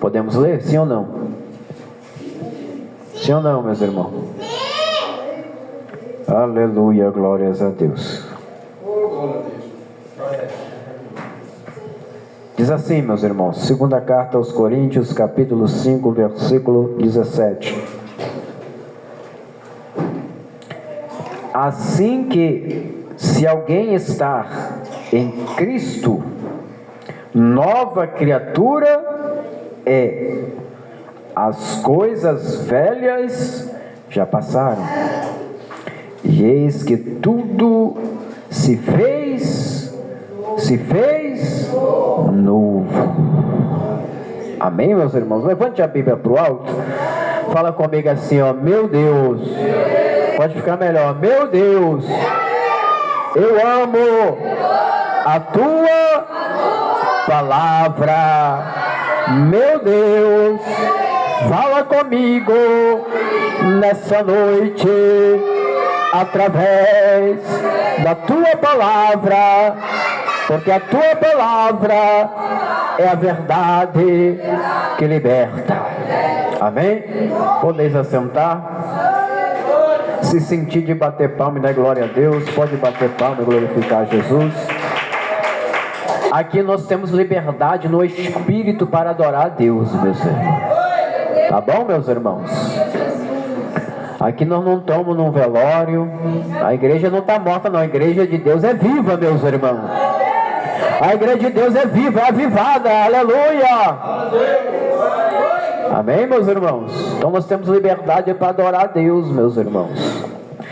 Podemos ler? Sim ou não? Sim ou não, meus irmãos? Aleluia, glórias a Deus. Diz assim, meus irmãos, segunda carta aos Coríntios, capítulo 5, versículo 17. Assim que, se alguém está em Cristo, nova criatura é. As coisas velhas já passaram, e eis que tudo se fez novo. Amém, meus irmãos? Levante a Bíblia para o alto. Fala comigo assim, ó: meu Deus. Pode ficar melhor. Meu Deus, eu amo a tua palavra. Meu Deus, fala comigo nessa noite, através da tua palavra, porque a tua palavra é a verdade que liberta. Amém? Podeis assentar. Se sentir de bater palma e dar glória a Deus, pode bater palma e glorificar a Jesus. Aqui nós temos liberdade no Espírito para adorar a Deus, meus irmãos. Tá bom, meus irmãos? Aqui nós não estamos num velório. A igreja não está morta, não. A igreja de Deus é viva, meus irmãos. A igreja de Deus é viva, é avivada. Aleluia! Amém, meus irmãos? Então nós temos liberdade para adorar a Deus, meus irmãos.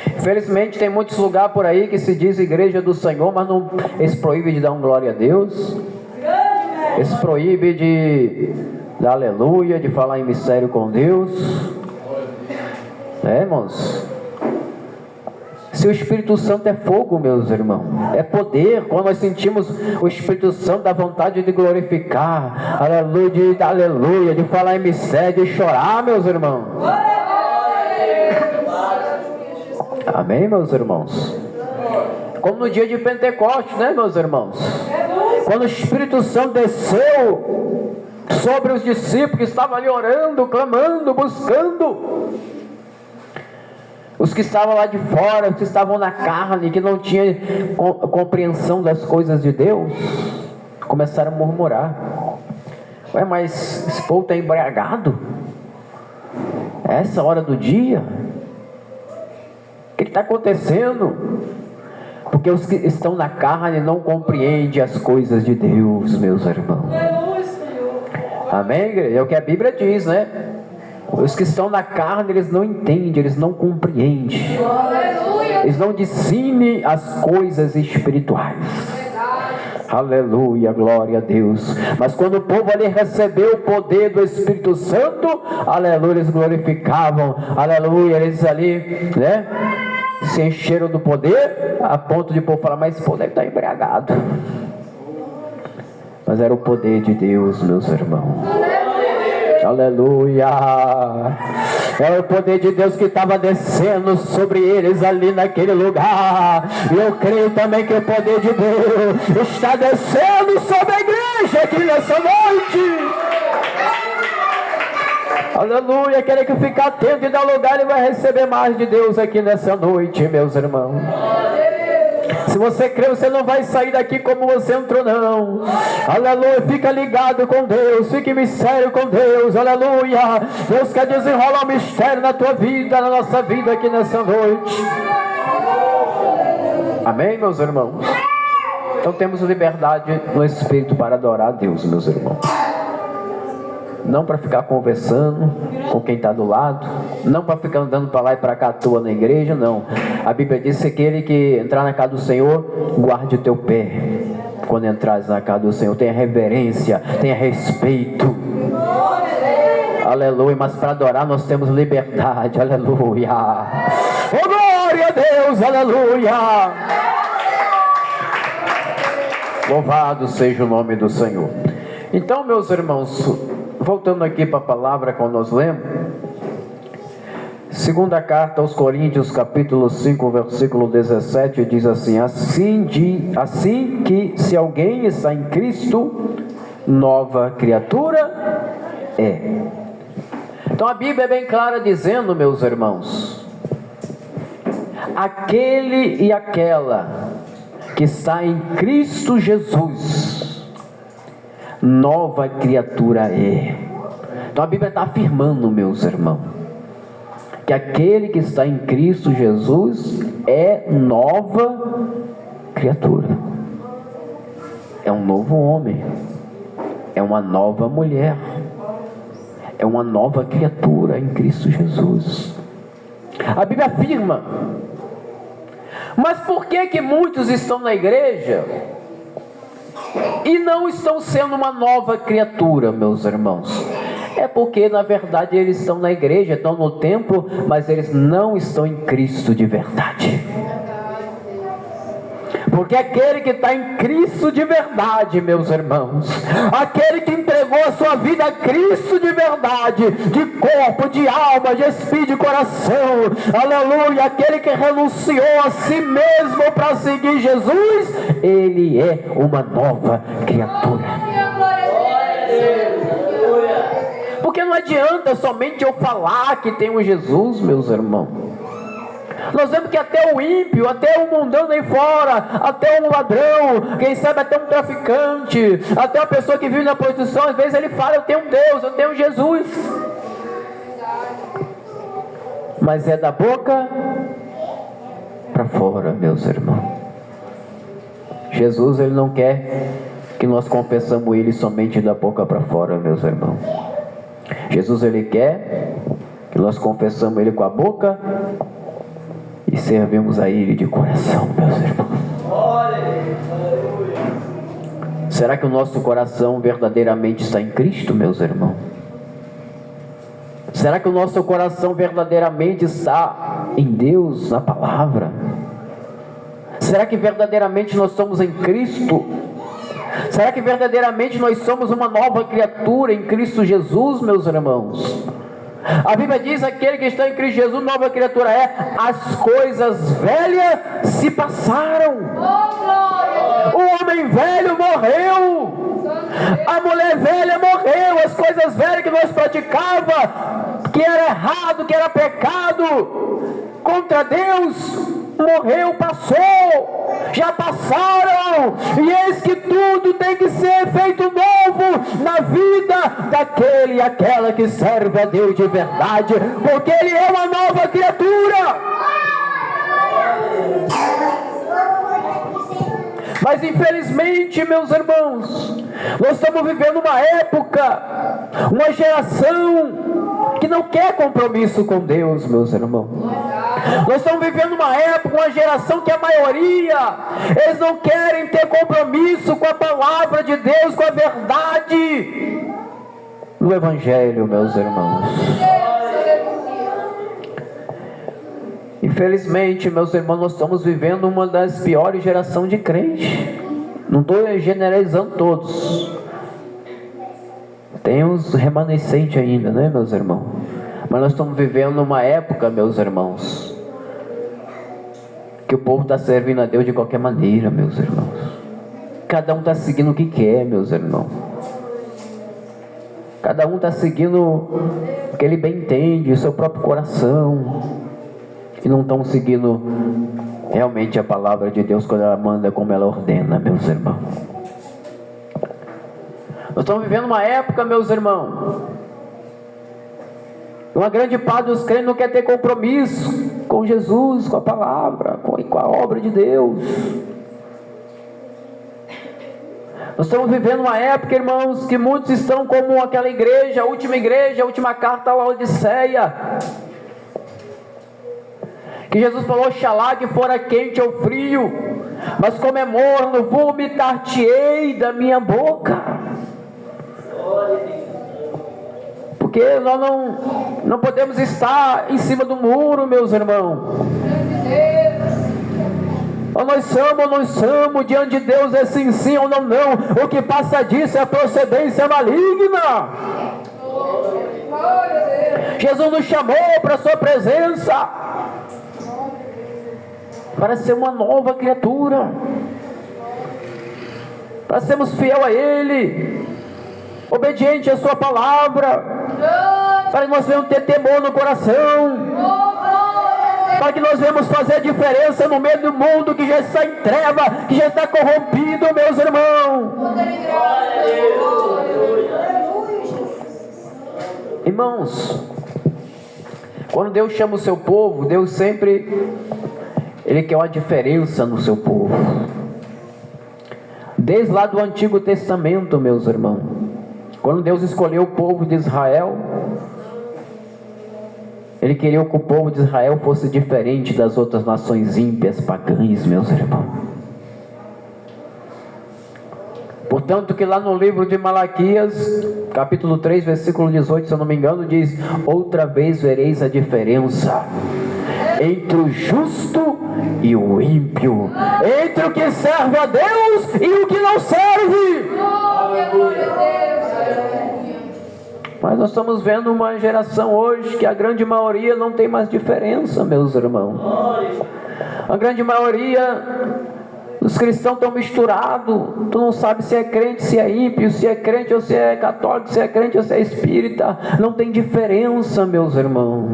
Infelizmente tem muitos lugares por aí que se diz igreja do Senhor, mas não, eles proíbem de dar um glória a Deus. Eles proíbem de dar aleluia, de falar em mistério com Deus. Irmãos? Se o Espírito Santo é fogo, meus irmãos, é poder. Quando nós sentimos o Espírito Santo, dá vontade de glorificar, aleluia, de dar aleluia, de falar em mistério, de chorar, meus irmãos. Amém, meus irmãos? Como no dia de Pentecostes, né, meus irmãos? Quando o Espírito Santo desceu sobre os discípulos que estavam ali orando, clamando, buscando. Os que estavam lá de fora, os que estavam na carne, que não tinham compreensão das coisas de Deus, começaram a murmurar. Ué, mas esse povo está embriagado? É essa hora do dia? O que está acontecendo? Porque os que estão na carne não compreendem as coisas de Deus, meus irmãos. Amém, igreja? É o que a Bíblia diz, né? Os que estão na carne, eles não entendem, eles não compreendem. Eles não discernem as coisas espirituais. Aleluia, glória a Deus. Mas quando o povo ali recebeu o poder do Espírito Santo, aleluia, eles glorificavam, aleluia, eles ali, né, se encheram do poder, a ponto de o povo falar: mas esse povo deve estar embriagado. Mas era o poder de Deus, meus irmãos. Aleluia. Era o poder de Deus que estava descendo sobre eles ali naquele lugar. E eu creio também que o poder de Deus está descendo sobre a igreja aqui nessa noite. Aleluia. Aquele que fica atento e dá lugar, ele vai receber mais de Deus aqui nessa noite, meus irmãos. Se você crê, você não vai sair daqui como você entrou, não. Aleluia, fica ligado com Deus, fique em mistério com Deus, aleluia. Deus quer desenrolar um mistério na tua vida, na nossa vida aqui nessa noite. Amém, meus irmãos? Então temos liberdade no Espírito para adorar a Deus, meus irmãos. Não para ficar conversando com quem está do lado, não para ficar andando para lá e para cá à toa na igreja, não. A Bíblia diz que aquele que entrar na casa do Senhor, guarde o teu pé. Quando entrares na casa do Senhor, tenha reverência, tenha respeito. Aleluia, mas para adorar nós temos liberdade, aleluia. Oh, glória a Deus, aleluia. Louvado seja o nome do Senhor. Então, meus irmãos, voltando aqui para a palavra que nós lemos, segunda carta aos Coríntios, capítulo 5, versículo 17, diz assim: assim que se alguém está em Cristo, nova criatura é. Então a Bíblia é bem clara dizendo, meus irmãos, aquele e aquela que está em Cristo Jesus, nova criatura é. Então a Bíblia está afirmando, meus irmãos, que aquele que está em Cristo Jesus é nova criatura, é um novo homem, é uma nova mulher, é uma nova criatura em Cristo Jesus. A Bíblia afirma. Mas por que muitos estão na igreja e não estão sendo uma nova criatura, meus irmãos? É porque na verdade eles estão na igreja, estão no templo, mas eles não estão em Cristo de verdade. Porque aquele que está em Cristo de verdade, meus irmãos, aquele que entregou a sua vida a Cristo de verdade, de corpo, de alma, de espírito, de coração, aleluia, aquele que renunciou a si mesmo para seguir Jesus, ele é uma nova criatura. Porque não adianta somente eu falar que tem um Jesus, meus irmãos. Nós vemos que até o ímpio, até o mundano aí fora, até um ladrão, quem sabe até um traficante, até uma pessoa que vive na prostituição, às vezes ele fala, eu tenho um Deus, eu tenho um Jesus. Mas é da boca para fora, meus irmãos. Jesus, ele não quer que nós confessamos ele somente da boca para fora, meus irmãos. Jesus, ele quer que nós confessamos ele com a boca e servimos a ele de coração, meus irmãos. Será que o nosso coração verdadeiramente está em Cristo, meus irmãos? Será que o nosso coração verdadeiramente está em Deus, na palavra? Será que verdadeiramente nós estamos em Cristo? Será que verdadeiramente nós somos uma nova criatura em Cristo Jesus, meus irmãos? A Bíblia diz, aquele que está em Cristo Jesus, nova criatura é, as coisas velhas se passaram. O homem velho morreu, a mulher velha morreu, as coisas velhas que nós praticávamos, que era errado, que era pecado contra Deus, morreu, passou, já passaram, e eis que tudo tem que ser feito novo na vida daquele e aquela que serve a Deus de verdade, porque ele é uma nova criatura. Mas infelizmente, meus irmãos, nós estamos vivendo uma época, uma geração que não quer compromisso com Deus, meus irmãos. Nós estamos vivendo uma época, uma geração que a maioria, eles não querem ter compromisso com a palavra de Deus, com a verdade do Evangelho, meus irmãos. Infelizmente, meus irmãos, nós estamos vivendo uma das piores gerações de crente. Não estou generalizando todos. Tem uns remanescentes ainda, né, meus irmãos? Mas nós estamos vivendo uma época, meus irmãos, que o povo está servindo a Deus de qualquer maneira, meus irmãos. Cada um está seguindo o que quer, meus irmãos. Cada um está seguindo o que ele bem entende, o seu próprio coração. E não estão seguindo realmente a palavra de Deus quando ela manda, como ela ordena, meus irmãos. Nós estamos vivendo uma época, meus irmãos, uma grande parte dos crentes não quer ter compromisso com Jesus, com a palavra, com a obra de Deus. Nós estamos vivendo uma época, irmãos, que muitos estão como aquela igreja, a última carta à Laodiceia, que Jesus falou, oxalá que fora quente ou frio, mas como é morno, vomitar-te-ei da minha boca. Porque nós não podemos estar em cima do muro, meus irmãos. Ou nós somos, diante de Deus é sim, sim ou não, não. O que passa disso é procedência maligna. Jesus nos chamou para a sua presença, para ser uma nova criatura, para sermos fiel a Ele. obediente à sua palavra, para que nós venhamos ter temor no coração, para que nós venhamos fazer a diferença no meio do mundo que já está em treva, que já está corrompido, meus irmãos. Irmãos, quando Deus chama o seu povo, Deus sempre, Ele quer uma diferença no seu povo. Desde lá do Antigo Testamento, meus irmãos, quando Deus escolheu o povo de Israel, Ele queria que o povo de Israel fosse diferente das outras nações ímpias, pagãs, meus irmãos. Portanto que lá no livro de Malaquias, capítulo 3, versículo 18, se eu não me engano, diz: outra vez vereis a diferença entre o justo e o ímpio, entre o que serve a Deus e o que não serve. Mas nós estamos vendo uma geração hoje que a grande maioria não tem mais diferença, meus irmãos. A grande maioria os cristãos estão misturados. Tu não sabe se é crente, se é ímpio, se é crente ou se é católico, se é crente ou se é espírita. Não tem diferença, meus irmãos.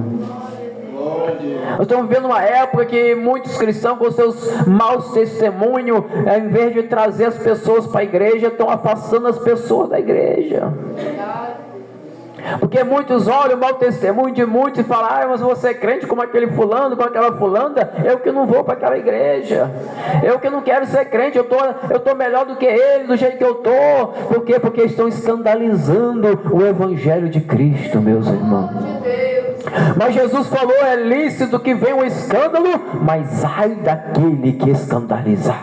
Nós estamos vivendo uma época que muitos cristãos, com seus maus testemunhos, ao invés de trazer as pessoas para a igreja, estão afastando as pessoas da igreja. Porque muitos olham o mau testemunho de muitos e falam: ah, mas você é crente como aquele fulano, como aquela fulana. Eu que não vou para aquela igreja, eu que não quero ser crente, eu tô melhor do que ele, do jeito que eu tô. Por quê? Porque estão escandalizando o evangelho de Cristo, meus irmãos. Mas Jesus falou: é lícito que venha um escândalo, mas ai daquele que escandalizar.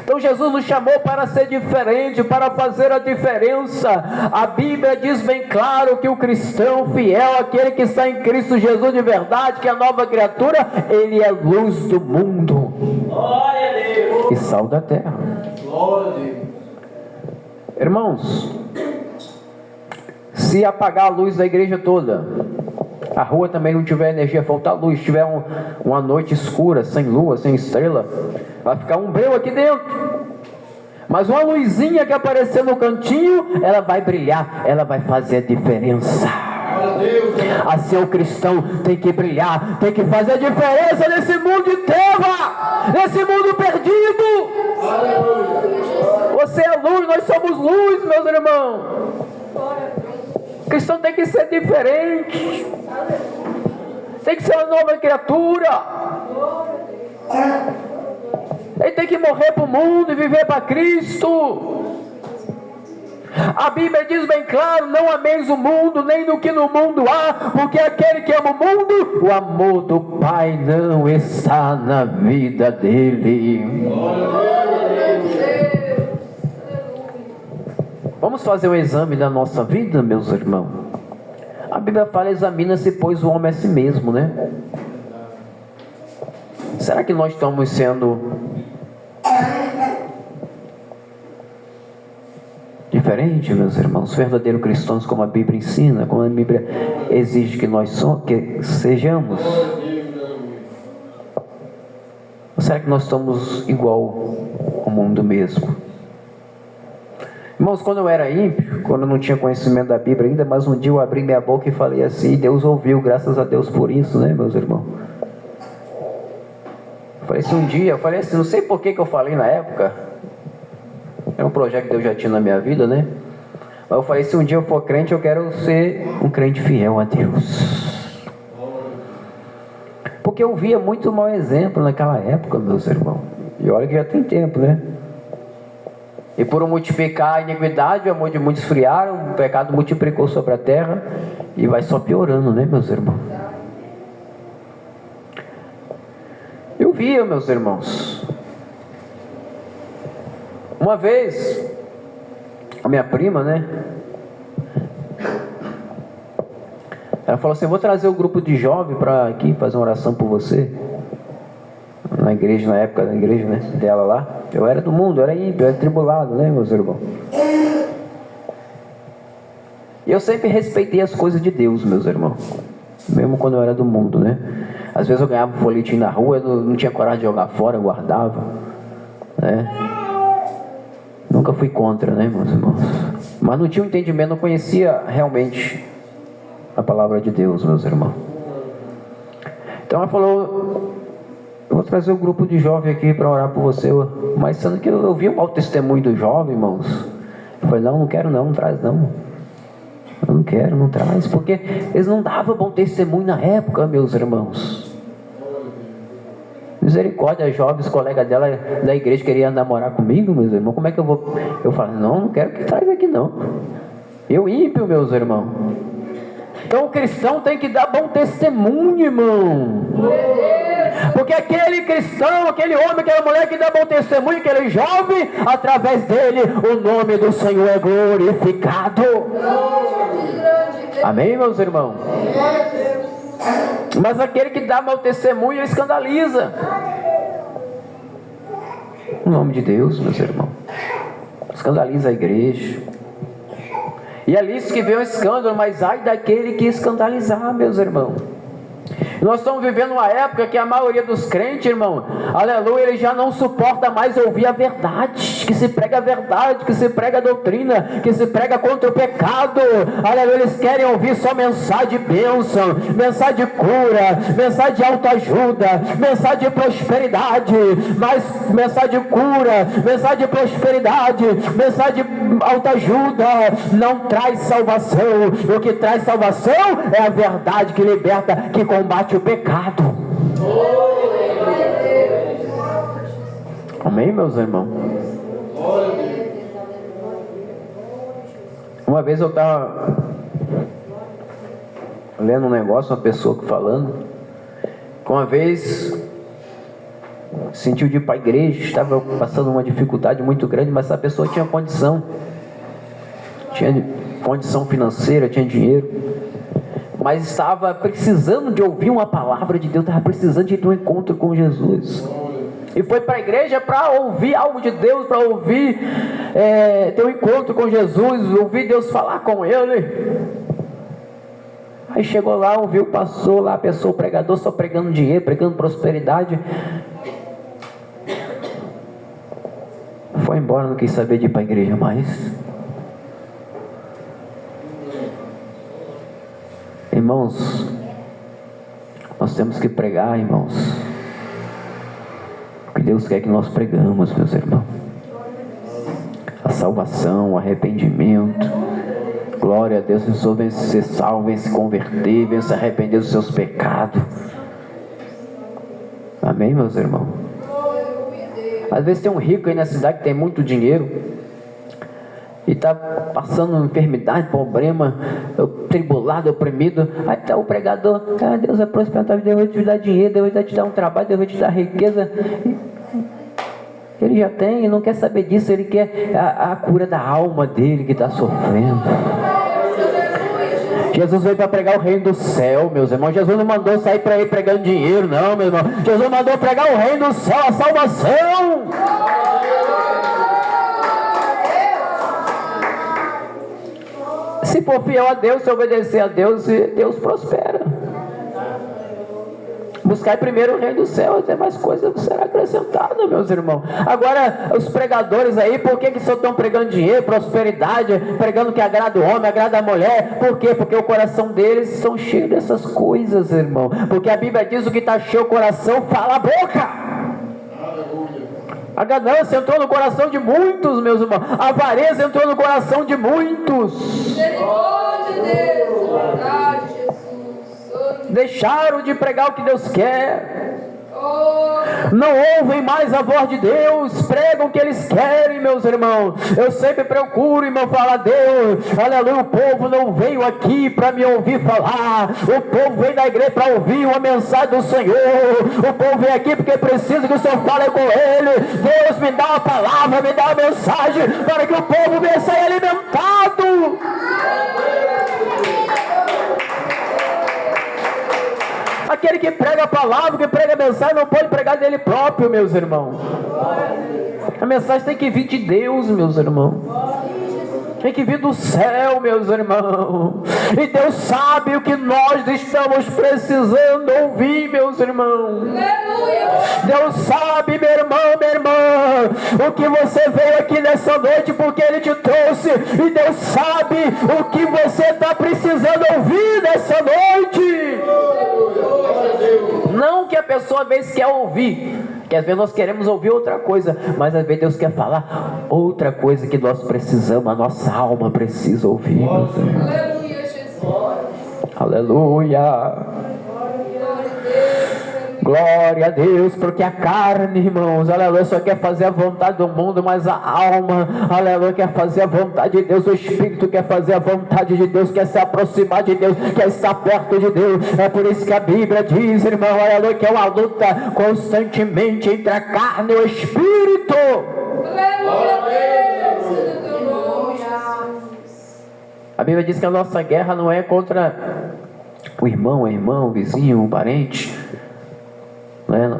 Então Jesus nos chamou para ser diferente, para fazer a diferença. A Bíblia diz bem claro que o cristão fiel, aquele que está em Cristo Jesus de verdade, que é a nova criatura, ele é luz do mundo e sal da terra. Irmãos, se apagar a luz da igreja toda, a rua também não tiver energia, faltar luz, tiver uma noite escura, sem lua, sem estrela, vai ficar um breu aqui dentro. Mas uma luzinha que aparecer no cantinho, ela vai brilhar, ela vai fazer a diferença. Assim o cristão tem que brilhar, tem que fazer a diferença nesse mundo de treva, nesse mundo perdido. Você é luz, nós somos luz, meus irmãos. O cristão tem que ser diferente, tem que ser uma nova criatura. Ele tem que morrer para o mundo e viver para Cristo. A Bíblia diz bem claro: não ameis o mundo, nem no que no mundo há, porque aquele que ama o mundo, o amor do Pai não está na vida dele. Vamos fazer um exame da nossa vida, meus irmãos. A Bíblia fala: examina-se, pois, o homem a si mesmo, né? Será que nós estamos sendo diferente, meus irmãos, verdadeiros cristãos, como a Bíblia ensina, como a Bíblia exige que nós sejamos? Ou será que nós estamos igual ao mundo mesmo? Irmãos, quando eu era ímpio, quando eu não tinha conhecimento da Bíblia ainda, mas um dia eu abri minha boca e falei assim, e Deus ouviu, graças a Deus por isso, né, meus irmãos? Eu falei assim, não sei por que eu falei na época, é um projeto que Deus já tinha na minha vida, né? Mas eu falei, se um dia eu for crente, eu quero ser um crente fiel a Deus. Porque eu via muito mau exemplo naquela época, meus irmãos. E olha que já tem tempo, né? E por multiplicar a iniquidade, o amor de muitos esfriaram, o pecado multiplicou sobre a terra e vai só piorando, né, meus irmãos? Eu via, meus irmãos, uma vez, a minha prima, né? Ela falou assim, vou trazer o grupo de jovens para aqui fazer uma oração por você. Na igreja, na época da igreja, né, dela lá. Eu era do mundo, eu era ímpio, eu era tribulado, né, meus irmãos? E eu sempre respeitei as coisas de Deus, meus irmãos. Mesmo quando eu era do mundo, né? Às vezes eu ganhava um folhetim na rua, eu não tinha coragem de jogar fora, eu guardava, né? Nunca fui contra, né, meus irmãos? Mas não tinha um entendimento, não conhecia realmente a palavra de Deus, meus irmãos. Então ela falou: eu vou trazer o grupo de jovens aqui para orar por você. Mas sendo que eu vi um mau testemunho do jovem, irmãos. Eu falei: não quero não traz não. Eu não quero, não traz. Porque eles não davam bom testemunho na época, meus irmãos. Misericórdia, jovens, colegas dela da igreja queriam namorar comigo, meus irmãos. Como é que eu vou? Eu falo: não quero que traz aqui não. Eu ímpio, meus irmãos. Então o cristão tem que dar bom testemunho, irmão. Porque aquele cristão, aquele homem, aquela mulher que dá bom testemunho, aquele jovem, através dele o nome do Senhor é glorificado. Amém, meus irmãos? Mas aquele que dá mau testemunho escandaliza o nome de Deus, meus irmãos. Escandaliza a igreja. E é listo que vem um escândalo, mas ai daquele que escandalizar, meus irmãos. Nós estamos vivendo uma época que a maioria dos crentes, irmão, aleluia, ele já não suporta mais ouvir a verdade, que se prega a verdade, que se prega a doutrina, que se prega contra o pecado, aleluia. Eles querem ouvir só mensagem de bênção, mensagem de cura, mensagem de autoajuda, mensagem de prosperidade, mas mensagem de cura, mensagem de prosperidade, mensagem de autoajuda não traz salvação. O que traz salvação é a verdade que liberta, que combate o pecado. Amém, meus irmãos? Uma vez eu estava lendo um negócio, uma pessoa falando que uma vez sentiu de ir para a igreja, estava passando uma dificuldade muito grande, mas essa pessoa tinha condição financeira, tinha dinheiro, mas estava precisando de ouvir uma palavra de Deus, estava precisando de ter um encontro com Jesus. E foi para a igreja para ouvir algo de Deus, para ouvir, ter um encontro com Jesus, ouvir Deus falar com ele. Aí chegou lá, ouviu, passou lá, a pessoa, o pregador só pregando dinheiro, pregando prosperidade. Foi embora, não quis saber de ir para a igreja mais. Irmãos, nós temos que pregar, irmãos, o que Deus quer que nós pregamos, meus irmãos. A salvação, o arrependimento. Glória a Deus, a pessoa vem ser salvo, vem se converter, vem se arrepender dos seus pecados. Amém, meus irmãos? Às vezes tem um rico aí na cidade que tem muito dinheiro e está passando enfermidade, problema, tribulado, oprimido. Aí está o pregador: Deus vai prosperar a tua vida, Deus vai te dar dinheiro, Deus vai te dar um trabalho, Deus vai te dar riqueza. Ele já tem, ele não quer saber disso, ele quer a cura da alma dele que está sofrendo. Jesus veio para pregar o reino do céu, meus irmãos. Jesus não mandou sair para ir pregando dinheiro, não, meu irmão. Jesus mandou pregar o reino do céu, a salvação. Se for fiel a Deus, se obedecer a Deus, Deus prospera. Buscar primeiro o reino do céu, até mais coisas será acrescentada, meus irmãos. Agora, os pregadores aí, por que só estão pregando dinheiro, prosperidade, pregando que agrada o homem, agrada a mulher? Por quê? Porque o coração deles estão cheios dessas coisas, irmão. Porque a Bíblia diz: o que está cheio o coração, fala a boca. A ganância entrou no coração de muitos, meus irmãos. A avareza entrou no coração de muitos. Misericórdia de Deus, verdade, Jesus. Deixaram de pregar o que Deus quer. Não ouvem mais a voz de Deus, pregam o que eles querem, meus irmãos. Eu sempre procuro, irmão, falar: Deus, aleluia, o povo não veio aqui para me ouvir falar, o povo veio da igreja para ouvir uma mensagem do Senhor, o povo vem aqui porque precisa que o Senhor fale com ele. Deus, me dá uma palavra, me dá uma mensagem, para que o povo venha sair alimentado. Aquele que prega a palavra, que prega a mensagem, não pode pregar dele próprio, meus irmãos. A mensagem tem que vir de Deus, meus irmãos. tem que vir do céu, meus irmãos. E Deus sabe o que nós estamos precisando ouvir, meus irmãos. Deus sabe, meu irmão, minha irmã, o que você veio aqui nessa noite, porque Ele te trouxe. E Deus sabe o que você está precisando ouvir nessa noite. Não que a pessoa às vezes quer ouvir, que às vezes nós queremos ouvir outra coisa, mas às vezes Deus quer falar outra coisa que nós precisamos, a nossa alma precisa ouvir. Aleluia, Jesus. Aleluia. Glória a Deus, porque a carne, irmãos, aleluia, só quer fazer a vontade do mundo, mas a alma, aleluia, quer fazer a vontade de Deus. O Espírito quer fazer a vontade de Deus, quer se aproximar de Deus, quer estar perto de Deus. É por isso que a Bíblia diz, irmão, aleluia, que é uma luta constantemente entre a carne e o Espírito. A Bíblia diz que a nossa guerra não é contra o irmão, o vizinho, o parente, não é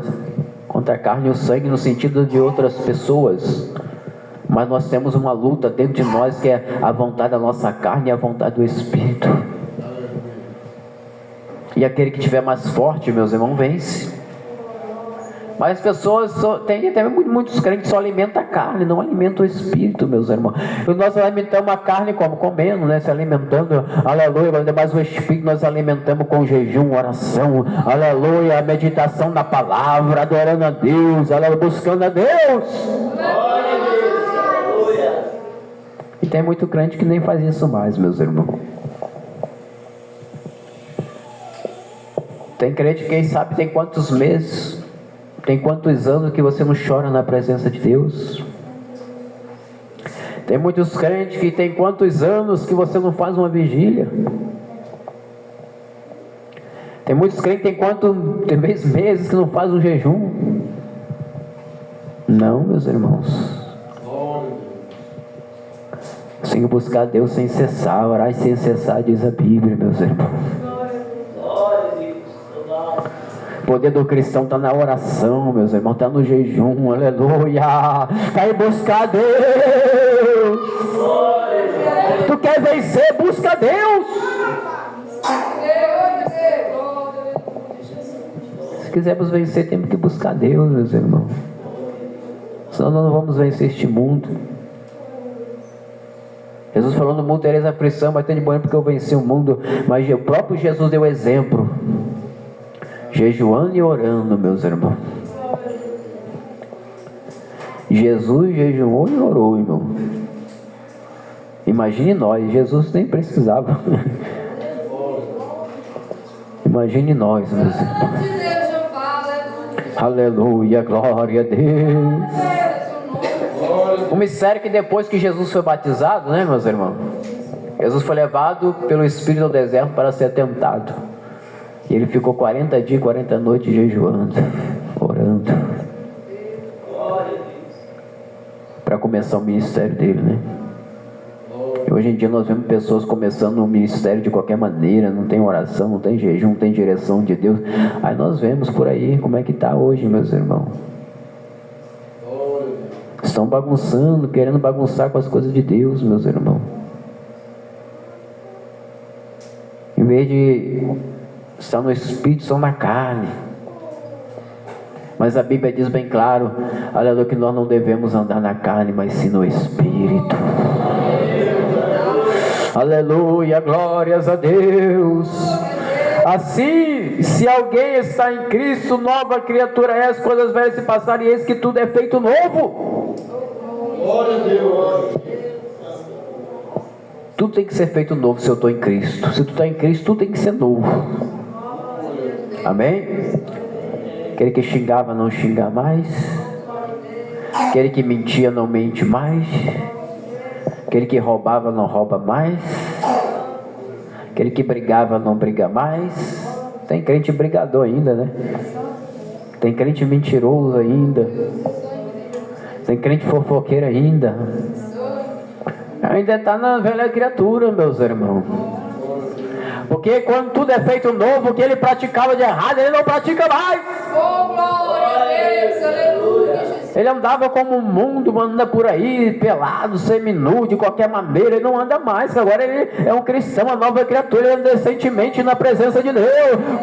contra a carne e o sangue no sentido de outras pessoas, mas nós temos uma luta dentro de nós que é a vontade da nossa carne e a vontade do Espírito. E aquele que tiver mais forte, meus irmãos, vence. Mas as pessoas muitos crentes só alimentam a carne, não alimentam o Espírito, meus irmãos. E nós alimentamos a carne como? Comendo, né? Se alimentando, aleluia. Mas o Espírito nós alimentamos com jejum, oração, aleluia, meditação na palavra, adorando a Deus, aleluia, buscando a Deus. E tem muito crente que nem faz isso mais, meus irmãos. Tem crente que quem sabe tem quantos meses, tem quantos anos que você não chora na presença de Deus? Tem muitos crentes que tem quantos anos que você não faz uma vigília? Tem muitos crentes que tem meses que não faz um jejum? Não, meus irmãos. Tem que buscar Deus sem cessar, orar sem cessar, diz a Bíblia, meus irmãos. O poder do cristão está na oração, meus irmãos, está no jejum, aleluia. Está em buscar Deus. Tu quer vencer, busca Deus. Se quisermos vencer, temos que buscar Deus, meus irmãos. Senão nós não vamos vencer este mundo. Jesus falou: no mundo tereis aflição, mas tem de bom porque eu venci o mundo. Mas o próprio Jesus deu exemplo, jejuando e orando, meus irmãos. Jesus jejuou e orou, irmão. Imagine nós, Jesus nem precisava. Imagine nós, meus irmãos. Aleluia, glória a Deus. O mistério que depois que Jesus foi batizado, né, meus irmãos? Jesus foi levado pelo Espírito ao deserto para ser tentado. E ele ficou 40 dias, 40 noites jejuando, orando, para começar o ministério dele, né? E hoje em dia nós vemos pessoas começando o ministério de qualquer maneira, não tem oração, não tem jejum, não tem direção de Deus. Aí nós vemos por aí como é que está hoje, meus irmãos. Estão bagunçando, querendo bagunçar com as coisas de Deus, meus irmãos. Em vez de estar no Espírito, estão na carne. Mas a Bíblia diz bem claro, aleluia, que nós não devemos andar na carne, mas sim no Espírito. Aleluia, glórias a Deus. Assim, se alguém está em Cristo, nova criatura é, as coisas velhas se passaram e eis que tudo é feito novo. Glória a Deus. Tudo tem que ser feito novo se eu estou em Cristo. Se tu está em Cristo, tudo tem que ser novo. Amém? Aquele que xingava não xinga mais. Aquele que mentia não mente mais. Aquele que roubava não rouba mais. Aquele que brigava não briga mais. Tem crente brigador ainda, né? Tem crente mentiroso ainda. Tem crente fofoqueiro ainda. Ainda está na velha criatura, meus irmãos. Porque quando tudo é feito novo, o que ele praticava de errado, ele não pratica mais. Oh, glória a Deus, aleluia, Jesus. Ele andava como o mundo anda por aí, pelado, seminu, de qualquer maneira. Ele não anda mais. Agora ele é um cristão, uma nova criatura. Ele anda decentemente na presença de Deus,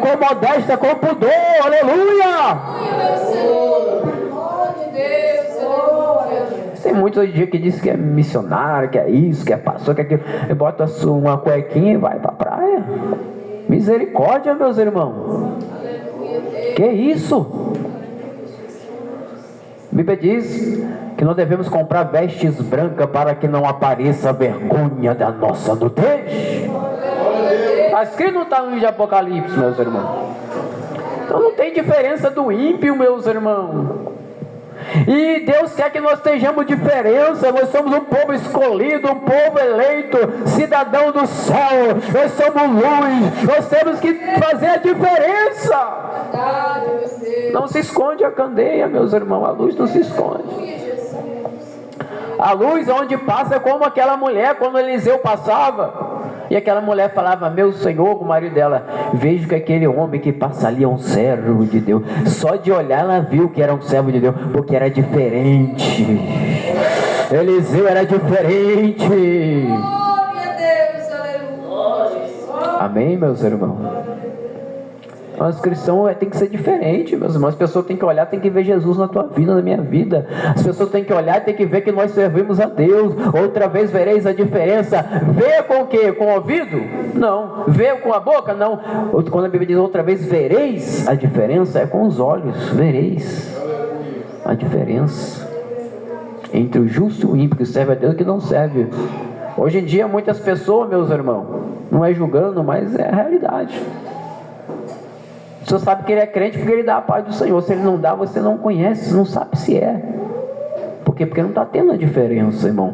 com modéstia, com pudor. Aleluia! Tem muitos hoje em dia que diz que é missionário, que é isso, que é pastor, que é aquilo. Ele bota uma cuequinha e vai para a praia. Misericórdia, meus irmãos. Que isso? A Bíblia diz que nós devemos comprar vestes brancas para que não apareça a vergonha da nossa nudez. Está escrito, não está no livro de Apocalipse, meus irmãos. Então não tem diferença do ímpio, meus irmãos. E Deus quer que nós tenhamos diferença. Nós somos um povo escolhido, um povo eleito, cidadão do céu. Nós somos luz. Nós temos que fazer a diferença. Não se esconde a candeia, meus irmãos. A luz não se esconde. A luz onde passa é como aquela mulher quando Eliseu passava. E aquela mulher falava: meu Senhor, o marido dela, vejo que aquele homem que passa ali é um servo de Deus. Só de olhar ela viu que era um servo de Deus, porque era diferente. Eliseu era diferente. Glória a Deus, aleluia. Amém, meus irmãos? Nós cristãos tem que ser diferente, meus irmãos. As pessoas têm que olhar, tem que ver Jesus na tua vida, na minha vida. As pessoas têm que olhar, tem que ver que nós servimos a Deus. Outra vez vereis a diferença. Ver com o quê? Com o ouvido? Não. Ver com a boca? Não. Quando a Bíblia diz outra vez vereis a diferença, é com os olhos. Vereis a diferença entre o justo e o ímpio, que serve a Deus e que não serve. Hoje em dia muitas pessoas, meus irmãos, não é julgando, mas é a realidade. O senhor sabe que ele é crente porque ele dá a paz do Senhor. Se ele não dá, você não conhece, você não sabe se é. Por quê? Porque não está tendo a diferença, irmão.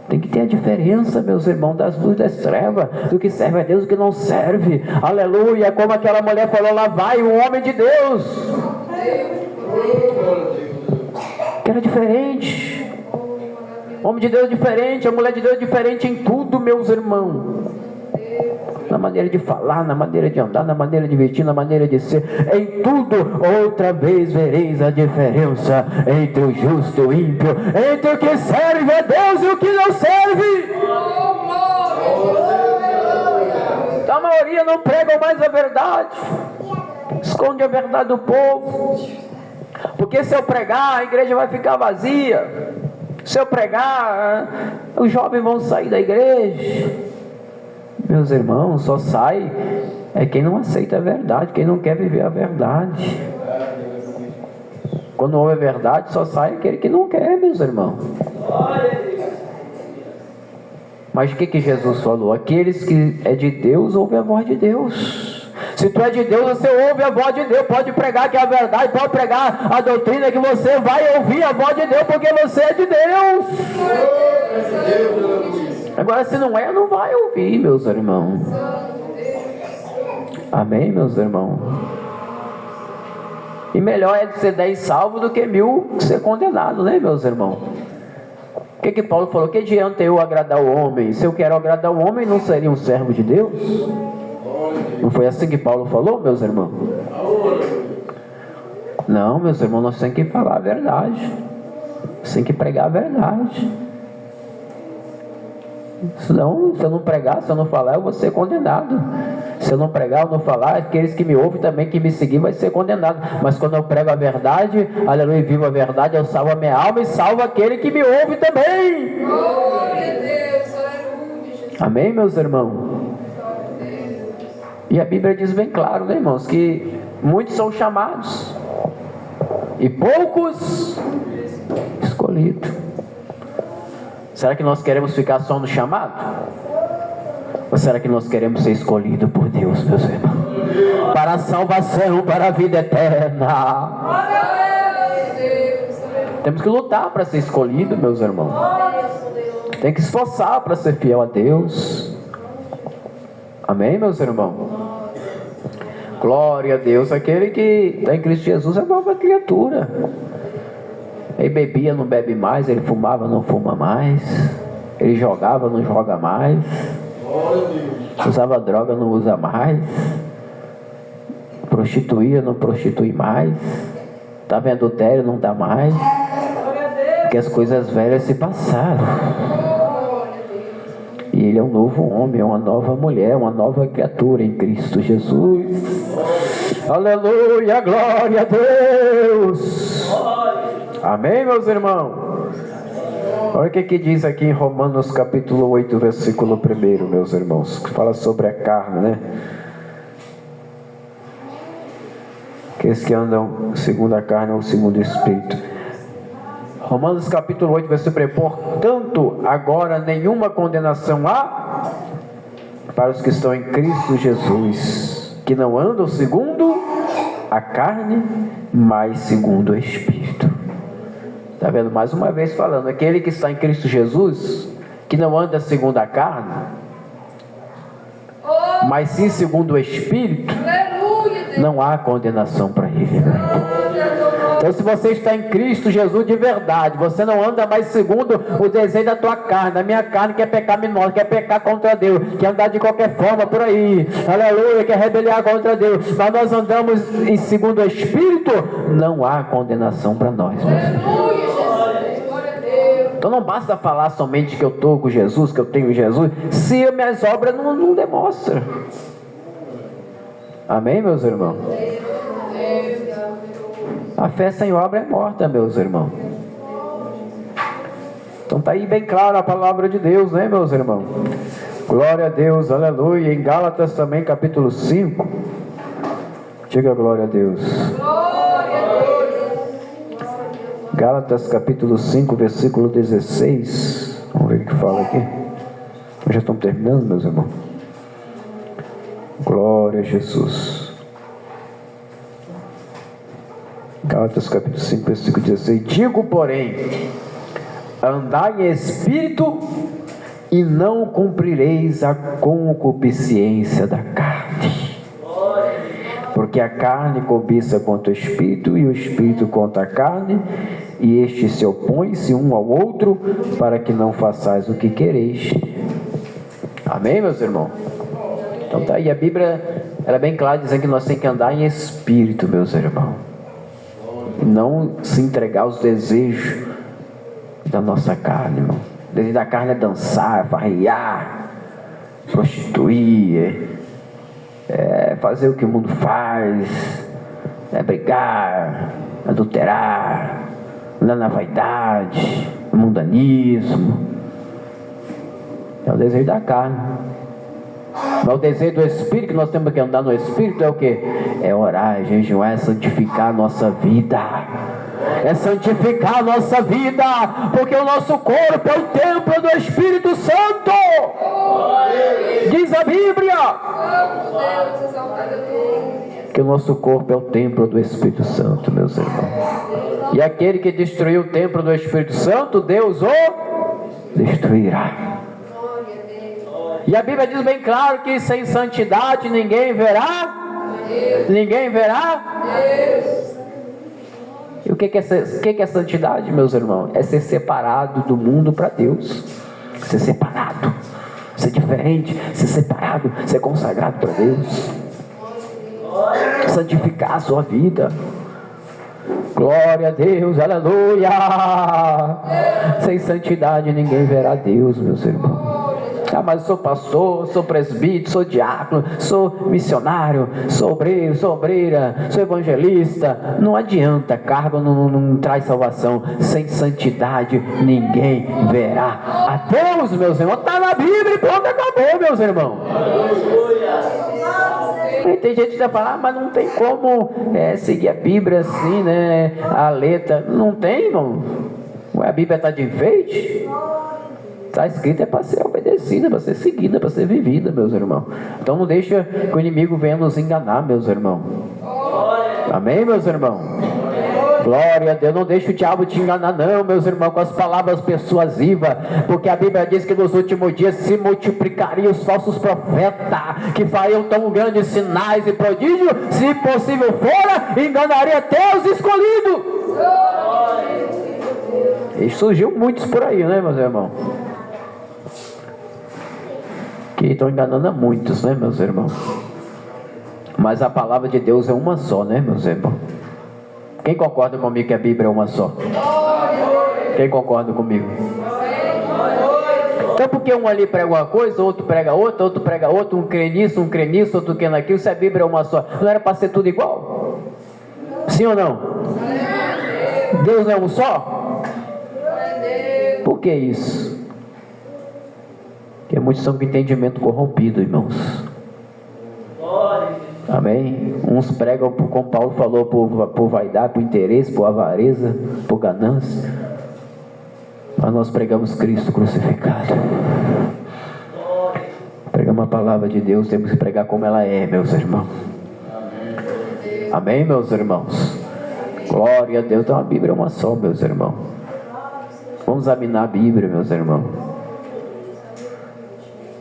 Tem que ter a diferença, meus irmãos, das luzes das trevas, do que serve a Deus e do que não serve. Aleluia! Como aquela mulher falou, lá vai o homem de Deus. Que era diferente. O homem de Deus é diferente, a mulher de Deus é diferente em tudo, meus irmãos. Na maneira de falar, na maneira de andar, na maneira de vestir, na maneira de ser, em tudo. Outra vez vereis a diferença entre o justo e o ímpio, entre o que serve a Deus e o que não serve. Então, a maioria não pregam mais a verdade, esconde a verdade do povo, porque se eu pregar, a igreja vai ficar vazia. Se eu pregar, os jovens vão sair da igreja. Meus irmãos, só sai quem não aceita a verdade, quem não quer viver a verdade. Quando ouve a verdade, só sai aquele que não quer, meus irmãos. Mas o que Jesus falou? Aqueles que é de Deus, ouvem a voz de Deus. Se tu é de Deus, você ouve a voz de Deus. Pode pregar que é a verdade, pode pregar a doutrina, que você vai ouvir a voz de Deus, porque você é de Deus. Agora, se não é, não vai ouvir, meus irmãos. Amém, meus irmãos? E melhor é ser 10 salvos do que 1000 ser condenado, né, meus irmãos? O que Paulo falou? Que adianta eu agradar o homem? Se eu quero agradar o homem, não seria um servo de Deus? Não foi assim que Paulo falou, meus irmãos? Não, meus irmãos, nós temos que falar a verdade. Nós temos que pregar a verdade. Senão, se eu não pregar, se eu não falar, eu vou ser condenado. Se eu não pregar, eu não falar, aqueles que me ouvem também, que me seguir, vai ser condenado. Mas quando eu prego a verdade, aleluia, vivo a verdade, eu salvo a minha alma e salvo aquele que me ouve também. Glória a Deus, aleluia, Jesus. Amém, meus irmãos? E a Bíblia diz bem claro, né, irmãos, que muitos são chamados e poucos escolhidos. Será que nós queremos ficar só no chamado? Ou será que nós queremos ser escolhidos por Deus, meus irmãos? Para a salvação, para a vida eterna. Temos que lutar para ser escolhido, meus irmãos. Tem que esforçar para ser fiel a Deus. Amém, meus irmãos? Glória a Deus. Aquele que está em Cristo Jesus é nova criatura. Ele bebia, não bebe mais. Ele fumava, não fuma mais. Ele jogava, não joga mais. Usava droga, não usa mais. Prostituía, não prostitui mais. Está vendo adultério? Não dá mais. Porque as coisas velhas se passaram. E ele é um novo homem, é uma nova mulher, uma nova criatura em Cristo Jesus. Aleluia, glória a Deus. Amém, meus irmãos? Olha o que diz aqui em Romanos capítulo 8, versículo 1, meus irmãos, que fala sobre a carne, né? Aqueles que andam segundo a carne ou segundo o Espírito. Romanos capítulo 8, versículo 1. Portanto, agora nenhuma condenação há para os que estão em Cristo Jesus, que não andam segundo a carne, mas segundo o Espírito. Está vendo? Mais uma vez falando, aquele que está em Cristo Jesus, que não anda segundo a carne, mas sim segundo o Espírito, não há condenação para ele. Então, se você está em Cristo Jesus de verdade, você não anda mais segundo o desejo da tua carne. A minha carne quer pecar menor, quer pecar contra Deus, quer andar de qualquer forma por aí, aleluia, quer rebeliar contra Deus, mas nós andamos em segundo o Espírito, não há condenação para nós, meus irmãos. Então não basta falar somente que eu estou com Jesus, que eu tenho Jesus, se as minhas obras não demonstram. Amém, meus irmãos? A fé sem obra é morta, meus irmãos. Então está aí bem claro a palavra de Deus, né, meus irmãos? Glória a Deus, aleluia. Em Gálatas também, capítulo 5. Diga glória a Deus. Gálatas capítulo 5, versículo 16. Vamos ver o que fala aqui. Já estamos terminando, meus irmãos. Glória a Jesus. Gálatas capítulo 5, versículo 16. Digo, porém, andai em espírito e não cumprireis a concupiscência da carne. Porque a carne cobiça contra o espírito e o espírito contra a carne, e estes se opõem-se um ao outro, para que não façais o que quereis. Amém, meus irmãos? Então tá aí, a Bíblia ela é bem clara, dizendo que nós temos que andar em espírito, meus irmãos, e não se entregar aos desejos da nossa carne, irmão. O desejo da carne é dançar, farrear, prostituir, fazer o que o mundo faz, brigar, adulterar, andar na vaidade, no mundanismo. É o desejo da carne. Mas o desejo do Espírito, que nós temos que andar no Espírito, é o que? É orar, jejuar, é santificar a nossa vida. É santificar a nossa vida, porque o nosso corpo é o templo do Espírito Santo. Diz a Bíblia que o nosso corpo é o templo do Espírito Santo, meus irmãos. E aquele que destruiu o templo do Espírito Santo, Deus o destruirá. E a Bíblia diz bem claro que sem santidade ninguém verá. Ninguém verá. E o que é santidade, meus irmãos? É ser separado do mundo para Deus. Ser separado, ser diferente, ser separado, ser consagrado para Deus. Santificar a sua vida. Glória a Deus, aleluia. Sem santidade ninguém verá Deus, meus irmãos. Mas eu sou pastor, sou presbítero, sou diácono, sou missionário, sou obreiro, sou obreira, sou evangelista. Não adianta, cargo não traz salvação. Sem santidade ninguém verá a Deus, meus irmãos. Está na Bíblia e pronto, acabou, meus irmãos. E tem gente que vai falar, mas não tem como seguir a Bíblia assim, né? A letra. Não tem, irmão. A Bíblia está de enfeite. Está escrito, é para ser obedecida, para ser seguida, para ser vivida, meus irmãos. Então não deixa que o inimigo venha nos enganar, meus irmãos. Amém, meus irmãos? Glória a Deus. Não deixa o diabo te enganar não, meus irmãos, com as palavras persuasivas, porque a Bíblia diz que nos últimos dias se multiplicariam os falsos profetas, que fariam tão grandes sinais e prodígios, se possível fora, enganaria até os escolhidos. E surgiu muitos por aí, né, meus irmãos? Que estão enganando a muitos, né, meus irmãos? Mas a palavra de Deus é uma só, né, meus irmãos? Quem concorda comigo que a Bíblia é uma só? Quem concorda comigo? Então porque um ali prega uma coisa, outro prega outra, outro prega outra, um crê nisso, outro crê naquilo, se a Bíblia é uma só, não era para ser tudo igual? Sim ou não? Deus é um só? Por que isso? Porque muitos são com entendimento corrompido, irmãos. Amém? Uns pregam, como Paulo falou, por vaidade, por interesse, por avareza, por ganância. Mas nós pregamos Cristo crucificado. Pregamos a palavra de Deus, temos que pregar como ela é, meus irmãos. Amém, meus irmãos? Glória a Deus. Então a Bíblia é uma só, meus irmãos. Vamos examinar a Bíblia, meus irmãos.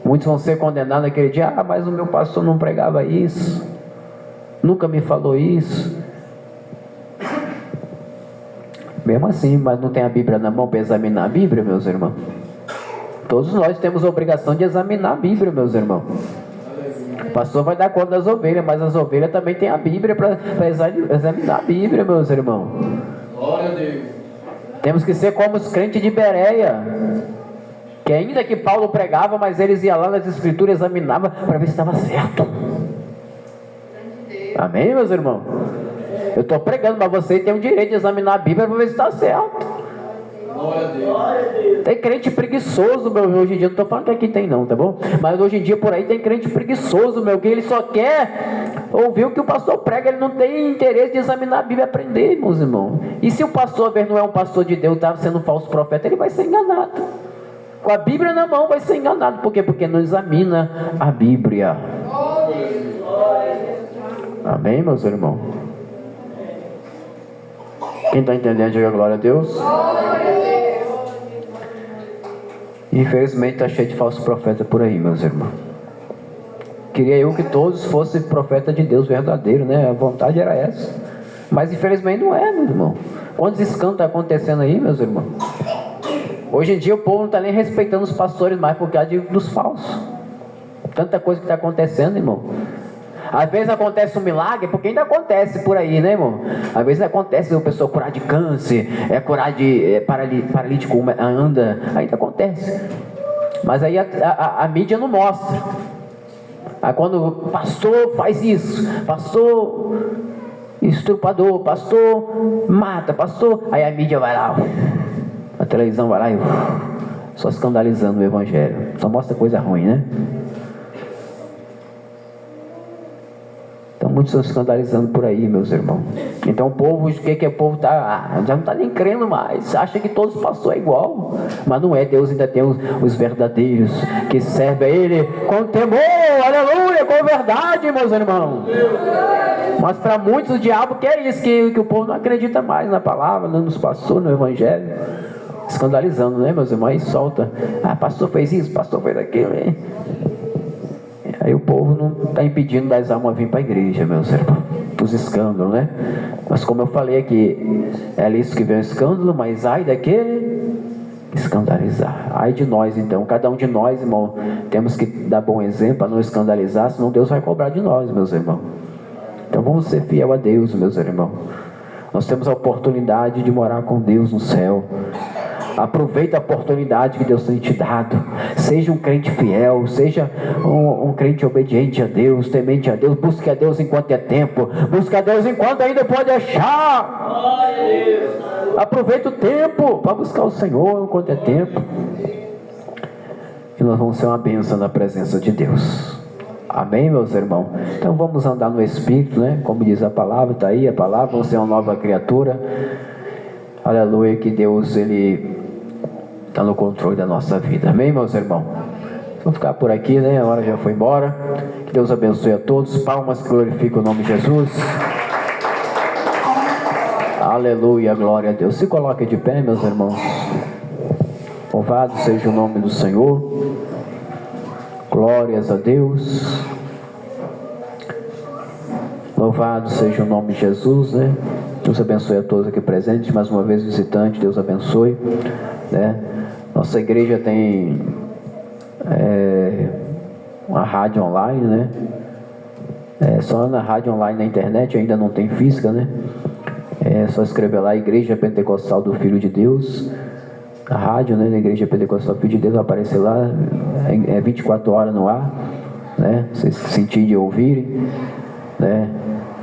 Muitos vão ser condenados naquele dia. Ah, mas o meu pastor não pregava isso, nunca me falou isso. Mesmo assim, mas não tem a Bíblia na mão para examinar a Bíblia, meus irmãos? Todos nós temos a obrigação de examinar a Bíblia, meus irmãos. O pastor vai dar conta das ovelhas, mas as ovelhas também têm a Bíblia para examinar a Bíblia, meus irmãos. Glória a Deus. Temos que ser como os crentes de Bereia, que ainda que Paulo pregava, mas eles iam lá nas escrituras, examinavam para ver se estava certo. Amém, meus irmãos? Eu estou pregando, mas você tem o direito de examinar a Bíblia para ver se está certo. Glória a Deus. Tem crente preguiçoso, meu, hoje em dia. Não estou falando que aqui tem não, tá bom? Mas hoje em dia por aí tem crente preguiçoso, meu, que ele só quer ouvir o que o pastor prega. Ele não tem interesse de examinar a Bíblia e aprender, meus irmãos. E se o pastor não é um pastor de Deus, está sendo um falso profeta, ele vai ser enganado. Com a Bíblia na mão vai ser enganado. Por quê? Porque não examina a Bíblia. Amém, meus irmãos? Quem está entendendo, diga glória a Deus. Infelizmente está cheio de falsos profetas por aí, meus irmãos. Queria eu que todos fossem profetas de Deus verdadeiro, né? A vontade era essa. Mas infelizmente não é, meu irmão. Quantos escândalos estão acontecendo aí, meus irmãos? Hoje em dia o povo não está nem respeitando os pastores mais por causa dos falsos. Tanta coisa que está acontecendo, irmão. Às vezes acontece um milagre, porque ainda acontece por aí, né, irmão? Às vezes acontece uma pessoa curar de câncer, curar de paralítico, anda, ainda acontece. Mas aí a mídia não mostra. Aí quando o pastor faz isso, pastor estrupador, pastor mata, pastor, aí a mídia vai lá, a televisão vai lá e só escandalizando o evangelho. Só mostra coisa ruim, né? Então muitos estão escandalizando por aí, meus irmãos. Então o povo, o que o povo está? Já não está nem crendo mais. Acha que todos os pastores é igual. Mas não é. Deus ainda tem os verdadeiros que servem a Ele com temor, aleluia, com verdade, meus irmãos. Mas para muitos o diabo quer isso, que o povo não acredita mais na palavra, nos pastores, no evangelho. Escandalizando, né, meus irmãos? Aí solta. Ah, pastor fez isso, pastor fez aquilo, hein? Aí o povo não está impedindo das almas vir para a igreja, meus irmãos, os escândalos, né? Mas como eu falei aqui, é isso que vem o escândalo, mas ai daquele escandalizar. Ai de nós, então, cada um de nós, irmão, temos que dar bom exemplo para não escandalizar, senão Deus vai cobrar de nós, meus irmãos. Então vamos ser fiel a Deus, meus irmãos. Nós temos a oportunidade de morar com Deus no céu. Aproveita a oportunidade que Deus tem te dado. Seja um crente fiel, seja um crente obediente a Deus, temente a Deus. Busque a Deus enquanto é tempo. Busque a Deus enquanto ainda pode achar. Aproveita o tempo para buscar o Senhor enquanto é tempo. E nós vamos ser uma bênção na presença de Deus. Amém, meus irmãos? Então vamos andar no Espírito, né? Como diz a palavra, está aí a palavra. Vamos ser uma nova criatura. Aleluia, que Deus, Ele está no controle da nossa vida. Amém, meus irmãos? Vamos ficar por aqui, né? A hora já foi embora. Que Deus abençoe a todos. Palmas, glorifica o nome de Jesus. Aleluia, glória a Deus. Se coloque de pé, meus irmãos. Louvado seja o nome do Senhor. Glórias a Deus. Louvado seja o nome de Jesus, né? Deus abençoe a todos aqui presentes. Mais uma vez visitante, Deus abençoe, né? Nossa igreja tem uma rádio online, né? Só na rádio online na internet, ainda não tem física, né? É só escrever lá, Igreja Pentecostal do Filho de Deus. A rádio, né, da Igreja Pentecostal do Filho de Deus vai aparecer lá. É 24 horas no ar, né? Vocês sentirem de ouvirem, né?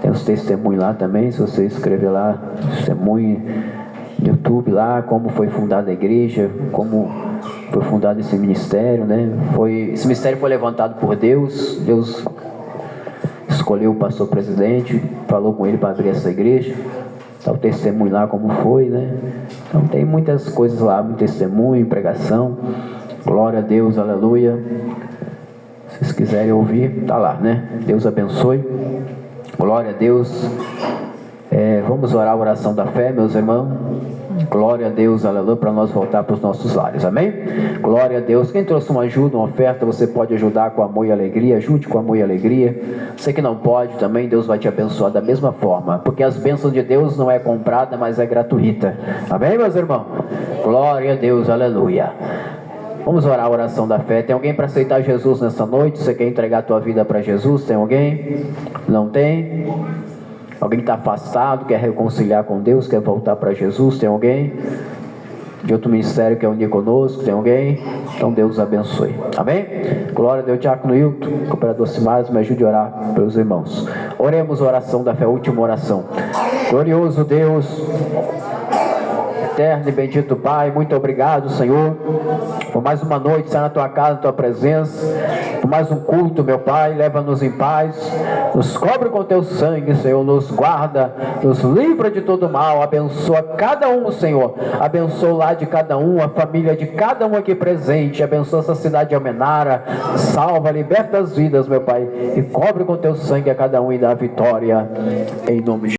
Tem os testemunhos lá também. Se você escrever lá, testemunho no YouTube lá, como foi fundada a igreja, como foi fundado esse ministério, né? Esse ministério foi levantado por Deus. Deus escolheu o pastor presidente, falou com ele para abrir essa igreja. Tá o testemunho lá como foi, né? Então tem muitas coisas lá, muito testemunho, pregação. Glória a Deus, aleluia. Se vocês quiserem ouvir, tá lá, né? Deus abençoe. Glória a Deus. Vamos orar a oração da fé, meus irmãos. Glória a Deus, aleluia, para nós voltar para os nossos lares, amém? Glória a Deus. Quem trouxe uma ajuda, uma oferta, você pode ajudar com amor e alegria. Ajude com amor e alegria. Você que não pode também, Deus vai te abençoar da mesma forma, porque as bênçãos de Deus não é comprada, mas é gratuita, amém, meus irmãos? Glória a Deus, aleluia. Vamos orar a oração da fé. Tem alguém para aceitar Jesus nessa noite? Você quer entregar a tua vida para Jesus? Tem alguém? Não tem? Alguém que está afastado, quer reconciliar com Deus, quer voltar para Jesus? Tem alguém? De outro ministério quer unir conosco? Tem alguém? Então Deus abençoe, amém? Glória a Deus. Diácono Hilton, cooperador Simários, me ajude a orar pelos irmãos. Oremos a oração da fé, última oração. Glorioso Deus, eterno e bendito Pai, muito obrigado, Senhor, por mais uma noite estar na tua casa, na tua presença, por mais um culto, meu Pai. Leva-nos em paz, nos cobre com teu sangue, Senhor, nos guarda, nos livra de todo mal, abençoa cada um, Senhor, abençoa o lar de cada um, a família de cada um aqui presente, abençoa essa cidade de Almenara, salva, liberta as vidas, meu Pai, e cobre com teu sangue a cada um e dá vitória, em nome de